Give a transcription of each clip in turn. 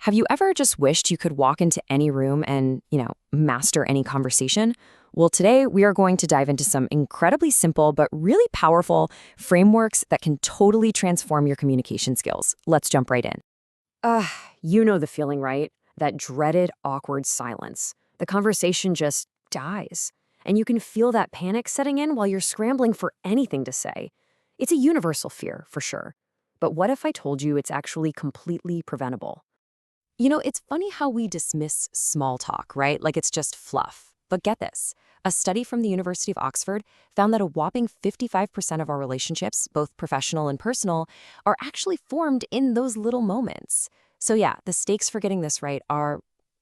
Have you ever just wished you could walk into any room and, master any conversation? Well, today we are going to dive into some incredibly simple but really powerful frameworks that can totally transform your communication skills. Let's jump right in. Ah, you know the feeling, right? That dreaded, awkward silence. The conversation just dies. And you can feel that panic setting in while you're scrambling for anything to say. It's a universal fear, for sure. But what if I told you it's actually completely preventable? It's funny how we dismiss small talk, right? Like it's just fluff. But get this. A study from the University of Oxford found that a whopping 55% of our relationships, both professional and personal, are actually formed in those little moments. So yeah, the stakes for getting this right are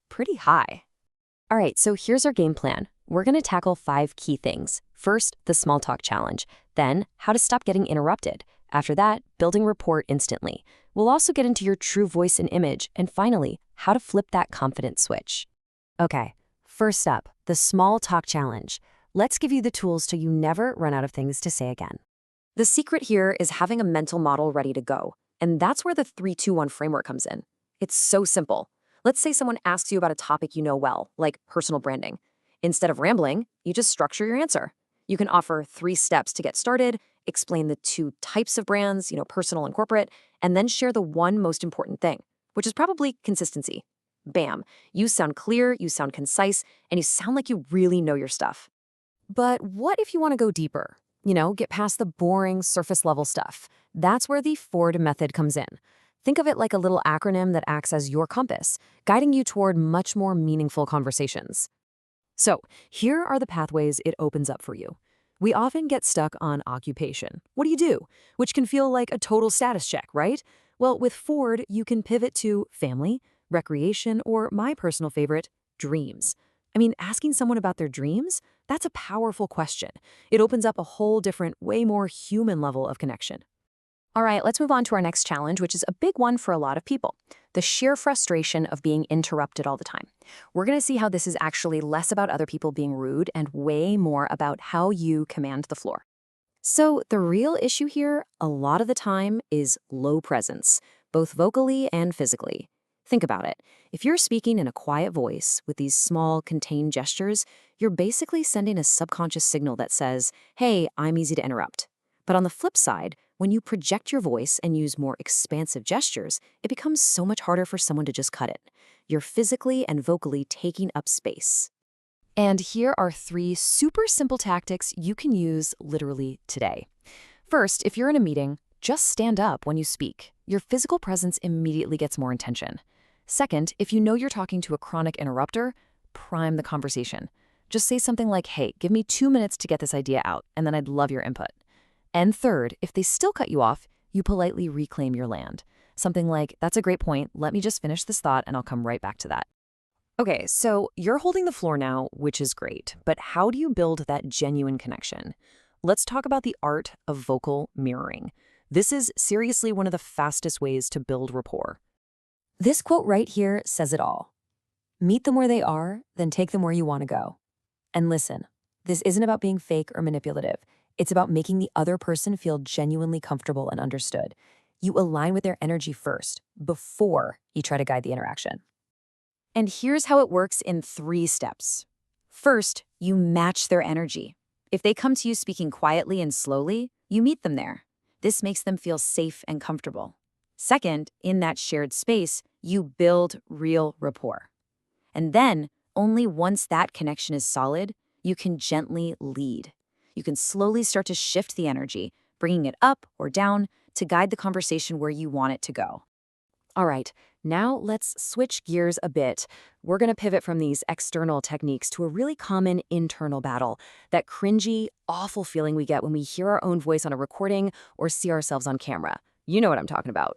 pretty high. All right, so here's our game plan. We're going to tackle 5 key things. First, the small talk challenge. Then, how to stop getting interrupted. After that, building rapport instantly. We'll also get into your true voice and image. And finally, how to flip that confidence switch. Okay, first up, the small talk challenge. Let's give you the tools so you never run out of things to say again. The secret here is having a mental model ready to go. And that's where the 3-2-1 framework comes in. It's so simple. Let's say someone asks you about a topic you know well, like personal branding. Instead of rambling, you just structure your answer. You can offer 3 steps to get started, explain the 2 types of brands, personal and corporate, and then share the one most important thing, which is probably consistency. Bam, you sound clear, you sound concise, and you sound like you really know your stuff. But what if you want to go deeper? Get past the boring surface level stuff. That's where the Ford method comes in. Think of it like a little acronym that acts as your compass, guiding you toward much more meaningful conversations. So, here are the pathways it opens up for you. We often get stuck on occupation. What do you do? Which can feel like a total status check, right? Well, with Ford, you can pivot to family, recreation, or my personal favorite, dreams. Asking someone about their dreams, that's a powerful question. It opens up a whole different, way more human level of connection. All right, let's move on to our next challenge, which is a big one for a lot of people. The sheer frustration of being interrupted all the time. We're going to see how this is actually less about other people being rude and way more about how you command the floor. So the real issue here, a lot of the time, is low presence, both vocally and physically. Think about it. If you're speaking in a quiet voice with these small, contained gestures, you're basically sending a subconscious signal that says, hey, I'm easy to interrupt. But on the flip side, when you project your voice and use more expansive gestures, it becomes so much harder for someone to just cut it. You're physically and vocally taking up space. And here are 3 super simple tactics you can use literally today. First, if you're in a meeting, just stand up when you speak. Your physical presence immediately gets more attention. Second, if you know you're talking to a chronic interrupter, prime the conversation. Just say something like, hey, give me 2 minutes to get this idea out, and then I'd love your input. And third, if they still cut you off, you politely reclaim your land. Something like, that's a great point, let me just finish this thought and I'll come right back to that. Okay, so you're holding the floor now, which is great, but how do you build that genuine connection? Let's talk about the art of vocal mirroring. This is seriously one of the fastest ways to build rapport. This quote right here says it all. Meet them where they are, then take them where you want to go. And listen, this isn't about being fake or manipulative. It's about making the other person feel genuinely comfortable and understood. You align with their energy first, before you try to guide the interaction. And here's how it works in 3 steps. First, you match their energy. If they come to you speaking quietly and slowly, you meet them there. This makes them feel safe and comfortable. Second, in that shared space, you build real rapport. And then, only once that connection is solid, you can gently lead. You can slowly start to shift the energy, bringing it up or down to guide the conversation where you want it to go. All right, now let's switch gears a bit. We're going to pivot from these external techniques to a really common internal battle, that cringy, awful feeling we get when we hear our own voice on a recording or see ourselves on camera. You know what I'm talking about.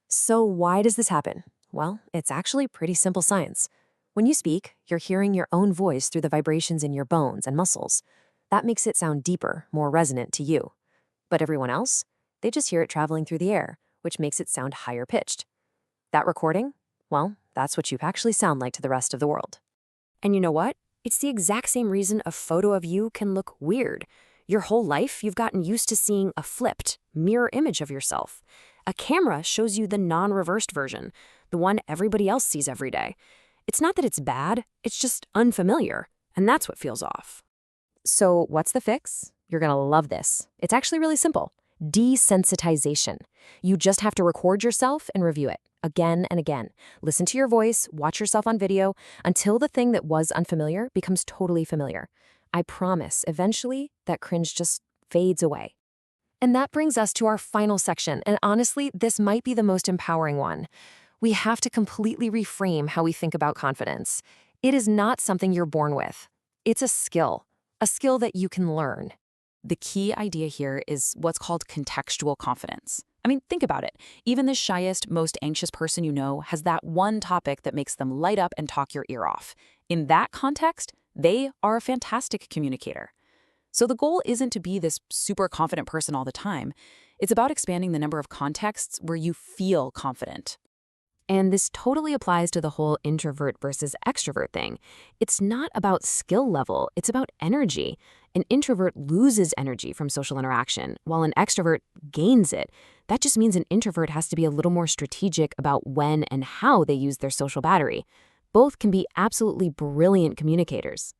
So why does this happen? Well, it's actually pretty simple science. When you speak, you're hearing your own voice through the vibrations in your bones and muscles. That makes it sound deeper, more resonant to you. But everyone else, they just hear it traveling through the air, which makes it sound higher pitched. That recording? Well, that's what you actually sound like to the rest of the world. And you know what? It's the exact same reason a photo of you can look weird. Your whole life, you've gotten used to seeing a flipped, mirror image of yourself. A camera shows you the non-reversed version, the one everybody else sees every day. It's not that it's bad, it's just unfamiliar, and that's what feels off. So what's the fix? You're gonna love this. It's actually really simple. Desensitization. You just have to record yourself and review it again and again. Listen to your voice, watch yourself on video, until the thing that was unfamiliar becomes totally familiar. I promise, eventually, that cringe just fades away. And that brings us to our final section, and honestly, this might be the most empowering one. We have to completely reframe how we think about confidence. It is not something you're born with. It's a skill that you can learn. The key idea here is what's called contextual confidence. I mean, think about it. Even the shyest, most anxious person you know has that one topic that makes them light up and talk your ear off. In that context, they are a fantastic communicator. So the goal isn't to be this super confident person all the time. It's about expanding the number of contexts where you feel confident. And this totally applies to the whole introvert versus extrovert thing. It's not about skill level, it's about energy. An introvert loses energy from social interaction, while an extrovert gains it. That just means an introvert has to be a little more strategic about when and how they use their social battery. Both can be absolutely brilliant communicators.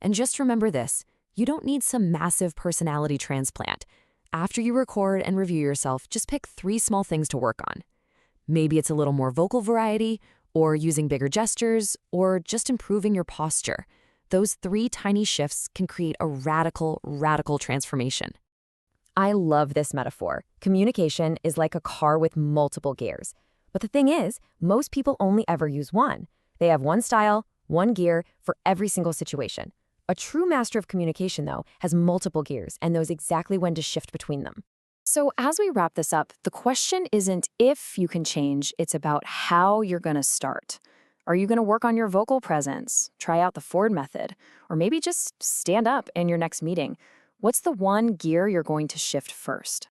And just remember this, you don't need some massive personality transplant. After you record and review yourself, just pick 3 small things to work on. Maybe it's a little more vocal variety, or using bigger gestures, or just improving your posture. Those 3 tiny shifts can create a radical transformation. I love this metaphor. Communication is like a car with multiple gears. But the thing is, most people only ever use one. They have one style, one gear for every single situation. A true master of communication, though, has multiple gears and knows exactly when to shift between them. So as we wrap this up, the question isn't if you can change, it's about how you're going to start. Are you going to work on your vocal presence, try out the Ford method, or maybe just stand up in your next meeting? What's the one gear you're going to shift first?